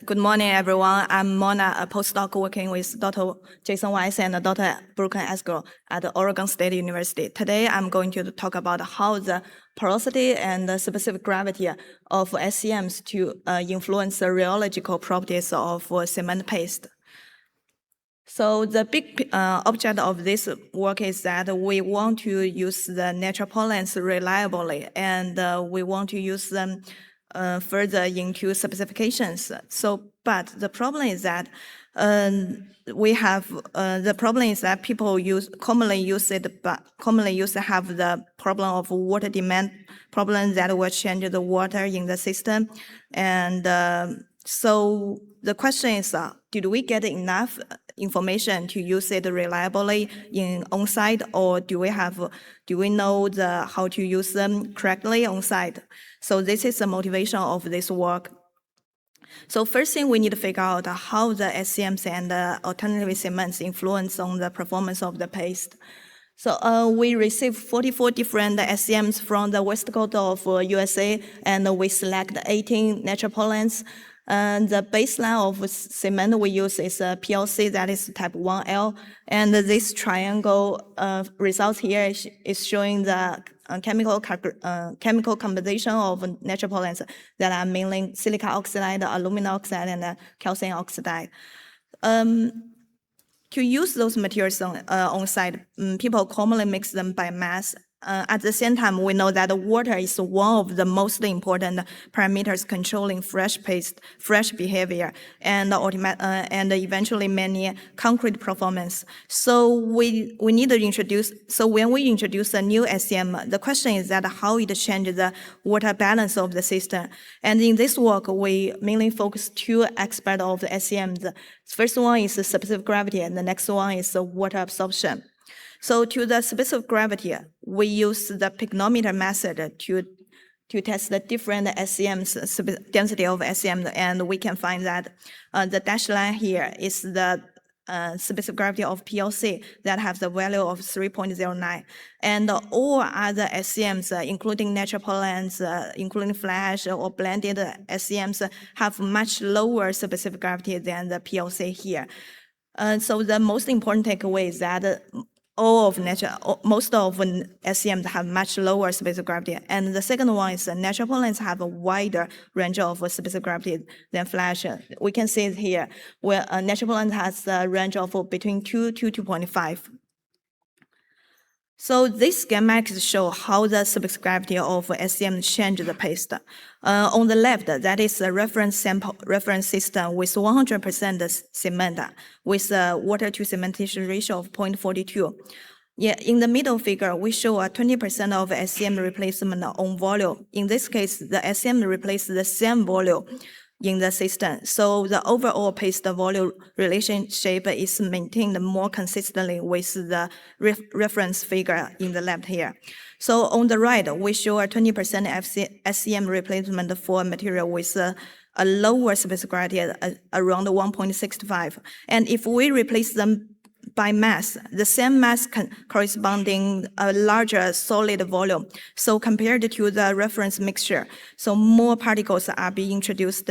Good morning, everyone. I'm Mona, a postdoc working with Dr. Jason Weiss and Dr. Brooke Esgro at Oregon State University. Today, I'm going to talk about how the porosity and the specific gravity of SCMs to influence the rheological properties of cement paste. So the big object of this work is that we want to use the natural pollens reliably, and we want to use them further into specifications. But the problem is that people commonly have the problem of water demand problem that will change the water in the system, and so the question is, did we get enough information to use it reliably in on-site, or do we know how to use them correctly on-site? So this is the motivation of this work. So first thing, we need to figure out how the SCMs and the alternative cements influence on the performance of the paste. So we received 44 different SCMs from the west coast of USA, and we select 18 natural pollens. And the baseline of cement we use is a PLC, that is type 1L. And this triangle results here is showing the chemical composition of natural pollens that are mainly silica oxide, aluminum oxide, and calcium oxide. To use those materials on site, people commonly mix them by mass. At the same time, we know that water is one of the most important parameters controlling fresh paste, fresh behavior, and eventually many concrete performance. So we need to introduce. So when we introduce a new SCM, the question is that how it changes the water balance of the system. And in this work, we mainly focus two aspects of the SCM. The first one is the specific gravity, and the next one is the water absorption. So to the specific gravity, we use the pygnometer method to test the different SCMs, density of SCM, and we can find that the dashed line here is the specific gravity of PLC that have the value of 3.09. And all other SCMs, including natural pollens, including flash or blended SCMs, have much lower specific gravity than the PLC here. So the most important takeaway is that most of SCMs have much lower specific gravity. And the second one is natural pollens have a wider range of specific gravity than flash. We can see it here, where natural pollens has a range of between 2 to 2.5. So these schematics show how the specific gravity of SCM change the paste. On the left, that is a reference system with 100% cement with a water to cementitious ratio of 0.42. Yeah, in the middle figure, we show a 20% of SCM replacement on volume. In this case, the SCM replaces the same volume in the system. So the overall paste volume relationship is maintained more consistently with the reference figure in the left here. So on the right, we show a 20% SCM replacement for material with a lower specific gravity around 1.65. And if we replace them by mass, the same mass corresponding a larger solid volume. So compared to the reference mixture, so more particles are being introduced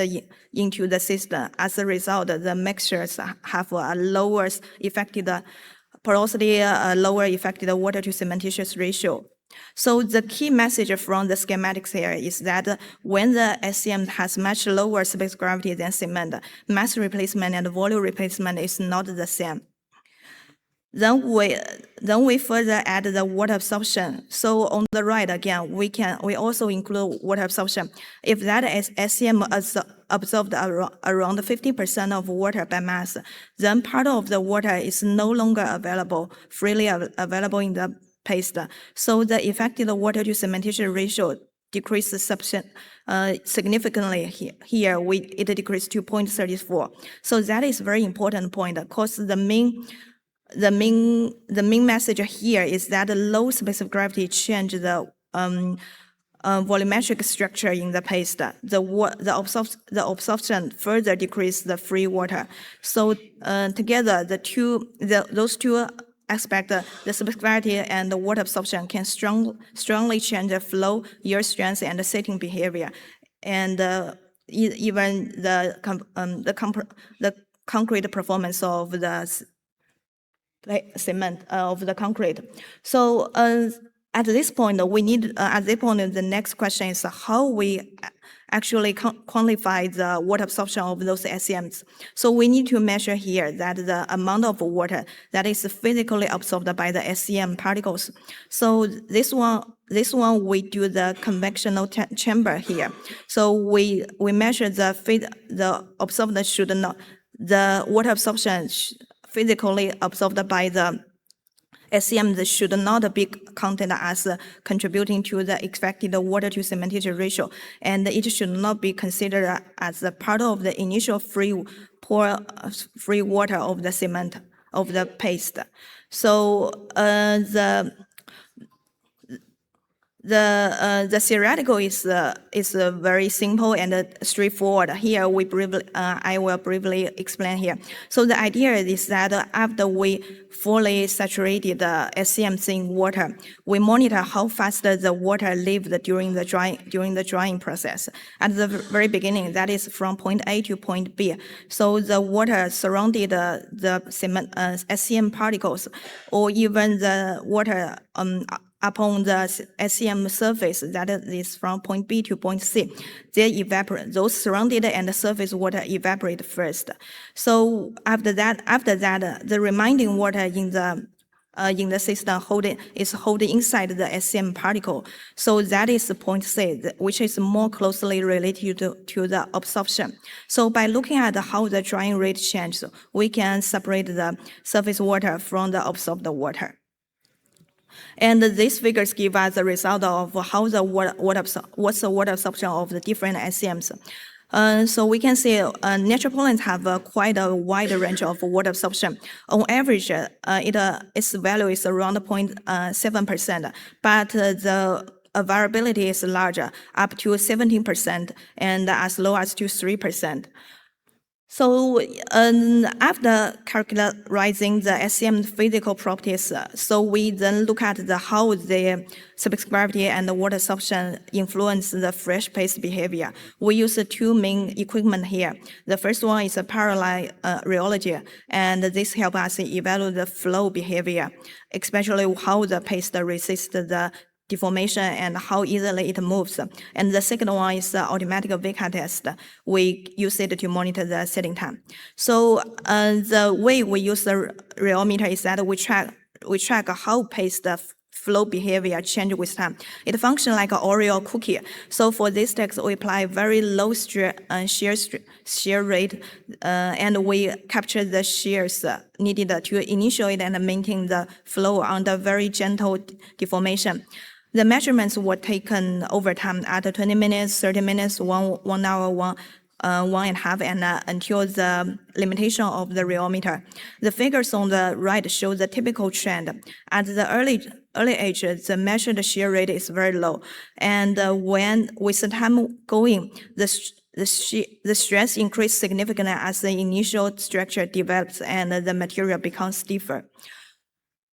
into the system. As a result, the mixtures have a lower effective porosity, a lower effective water to cementitious ratio. So the key message from the schematics here is that when the SCM has much lower specific gravity than cement, mass replacement and volume replacement is not the same. Then we further add the water absorption. So on the right again, we also include water absorption. If that SCM absorbed around 50% of water by mass, then part of the water is no longer freely available in the paste. So the effective water to cementitious ratio decreases significantly here. It decreased to 0.34. So that is very important point, because the main message here is that the low specific gravity change the volumetric structure in the paste. The absorption further decrease the free water. So together, those two aspects, the specific gravity and the water absorption, can strongly change the flow, yield strength, and the setting behavior. And even the concrete performance of the cement of the concrete. So at this point, the next question is how we actually quantify the water absorption of those SCMs. So we need to measure here that the amount of water that is physically absorbed by the SCM particles. So this one we do the convectional chamber here. So we measure the absorption should not, the water absorption physically absorbed by the SCMs should not be counted as contributing to the expected water to cementitious ratio, and it should not be considered as a part of the initial free water of the cement, of the paste. So the theoretical is very simple and straightforward. Here I will briefly explain here. So the idea is that after we fully saturated the SCMs in water, we monitor how fast the water leaves during the drying process. At the very beginning, that is from point A to point B. So the water surrounded the cement SCM particles, or even the water upon the SCM surface, that is from point B to point C, they evaporate. Those surrounded and the surface water evaporate first. So after that, the remaining water in the system is holding inside the SCM particle. So that is point C, which is more closely related to the absorption. So by looking at how the drying rate changes, we can separate the surface water from the absorbed water. And these figures give us the result of how what's the water absorption of the different SCMs. So we can see natural pollens have quite a wide range of water absorption. On average, its value is around 0.7%, but the variability is larger, up to 17% and as low as to 3%. So after characterizing the SCM physical properties, so we then look at how the surface gravity and the water absorption influence the fresh paste behavior. We use two main equipment here. The first one is a parallel rheology, and this helps us evaluate the flow behavior, especially how the paste resists the deformation and how easily it moves. And the second one is the automatic Vika test. We use it to monitor the setting time. So the way we use the rheometer is that we track how paste flow behavior change with time. It functions like an Oreo cookie. So for this test, we apply very low shear rate, and we capture the shears needed to initiate and maintain the flow under very gentle deformation. The measurements were taken over time at 20 minutes, 30 minutes, 1 hour, 1.5, and until the limitation of the rheometer. The figures on the right show the typical trend. At the early age, the measured shear rate is very low, and when with the time going, the stress increases significantly as the initial structure develops and the material becomes stiffer.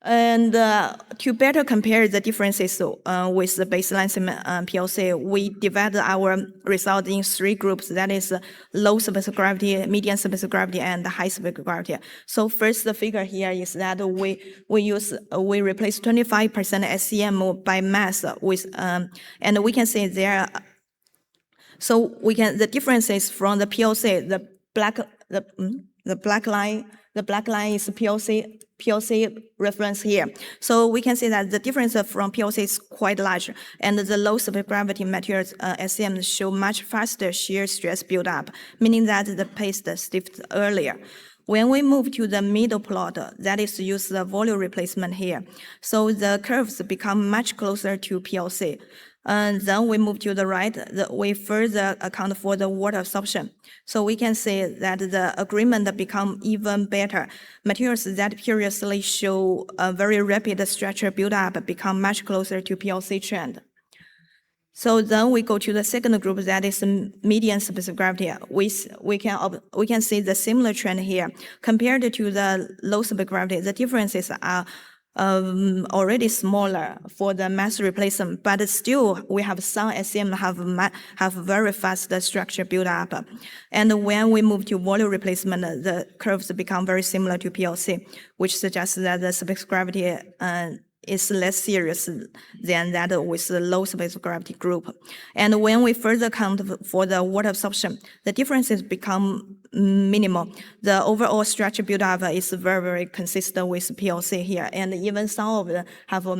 And to better compare the differences with the baseline PLC, we divided our results in 3 groups. That is low surface gravity, medium surface gravity, and high surface gravity. So first, the figure here is that we replace 25% SCM by mass with, and we can see there. So the differences from the PLC, the black line is PLC reference here. So we can see that the difference from PLC is quite large, and the low surface gravity materials SCMs show much faster shear stress buildup, meaning that the paste stiffens earlier. When we move to the middle plot, that is use the volume replacement here. So the curves become much closer to PLC. And then we move to the right, we further account for the water absorption. So we can see that the agreement become even better. Materials that previously show a very rapid structure buildup become much closer to PLC trend. So then we go to the second group, that is medium surface gravity. We can see the similar trend here. Compared to the low surface gravity, the differences are already smaller for the mass replacement, but still we have some SCM have very fast structure build up. And when we move to volume replacement, the curves become very similar to PLC, which suggests that the surface gravity is less serious than that with the low surface gravity group. And when we further count for the water absorption, the differences become minimal. The overall structure build-up is very, very consistent with PLC here, and even some of them have a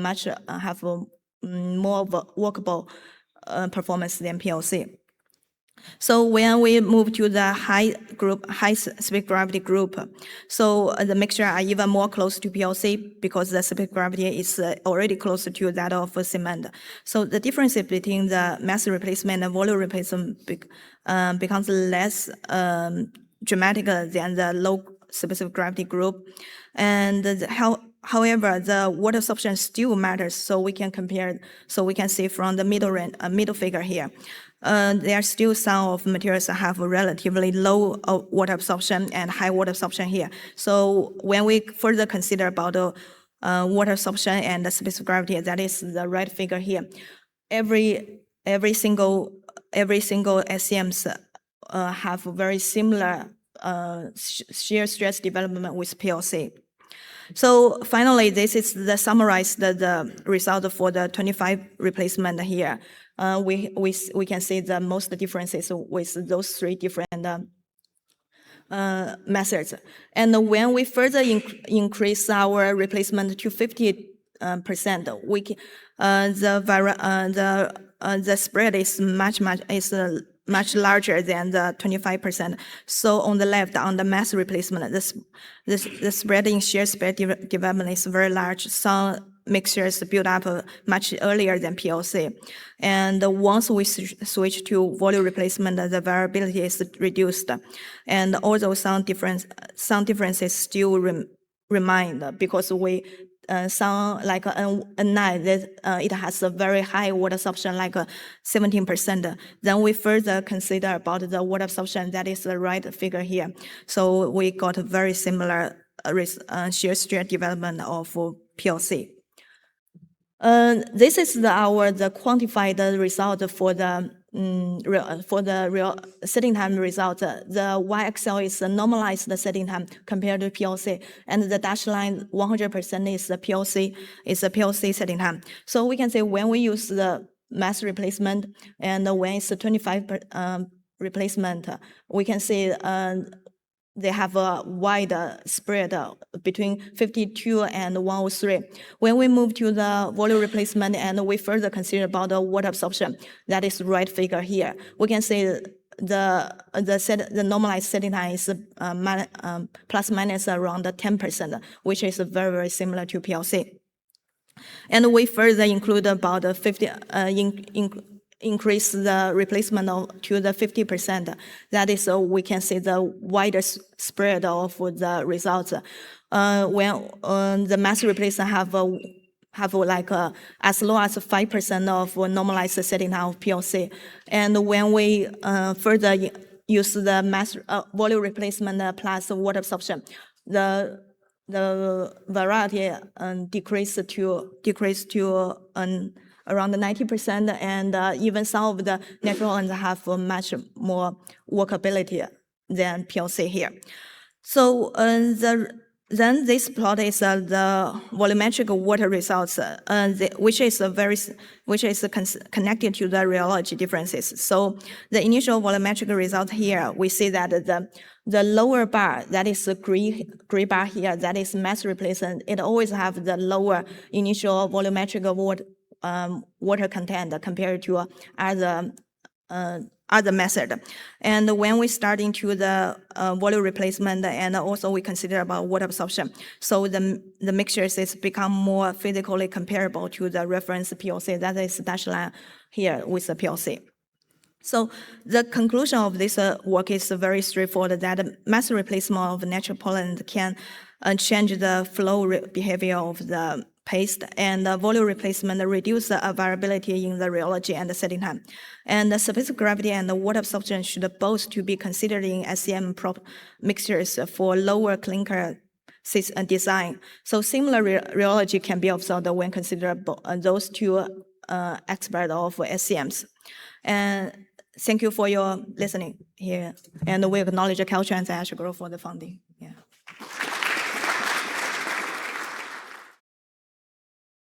more workable performance than PLC. So when we move to the high surface gravity group, so the mixture are even more close to PLC because the surface gravity is already closer to that of cement. So the difference between the mass replacement and volume replacement becomes less dramatic than the low specific gravity group. And however, the water absorption still matters, so we can compare. So we can see from the middle figure here. There are still some of materials that have relatively low water absorption and high water absorption here. So when we further consider about water absorption and the specific gravity, that is the right figure here. Every single SCMs have very similar shear stress development with PLC. So finally, this is the summarized the result for the 25 replacement here. We can see the most differences with those three different methods. And when we further increase our replacement to 50%, we can, the spread is much larger than the 25%. So on the left, on the mass replacement, the spread in shear spread development is very large. Some mixtures build up much earlier than PLC. And once we switch to volume replacement, the variability is reduced. And although some differences still remain because we some like N9, it has a very high water absorption, like 17%. Then we further consider about the water absorption. That is the right figure here. So we got a very similar shear stress development of PLC. This is the quantified result for the real setting time result. The y-axis is the normalized setting time compared to PLC, and the dashed line 100% is the PLC setting time. So we can say when we use the mass replacement and when it's 25 replacement, we can see they have a wide spread between 52 and 103. When we move to the volume replacement and we further consider about the water absorption, that is the right figure here. We can say the normalized setting time is plus minus around 10%, which is very, very similar to PLC. And we further include about 50 increase the replacement to the 50%. That is, we can see the wider spread of the results. When the mass replacement have like as low as 5% of normalized setting time of PLC, and when we further use the mass volume replacement plus water absorption, the variety decreased to around 90%, and even some of the natural ones have much more workability than PLC here. So then this plot is the volumetric water results, which is connected to the rheology differences. So the initial volumetric result here, we see that the lower bar, that is the gray bar here, that is mass replacement. It always have the lower initial volumetric water content compared to other method. And when we start into the volume replacement, and also we consider about water absorption, so the mixtures is become more physically comparable to the reference PLC. That is dashed line here with the PLC. So the conclusion of this work is very straightforward, that mass replacement of natural pollen can change the flow behavior of the paste, and volume replacement reduce the variability in the rheology and the setting time. And the surface gravity and the water absorption should both to be considered in SCM mixtures for lower clinker design. So similar rheology can be observed when considered those two aspects of SCMs. And thank you for your listening here. And we acknowledge the culture and the Ash Group for the funding.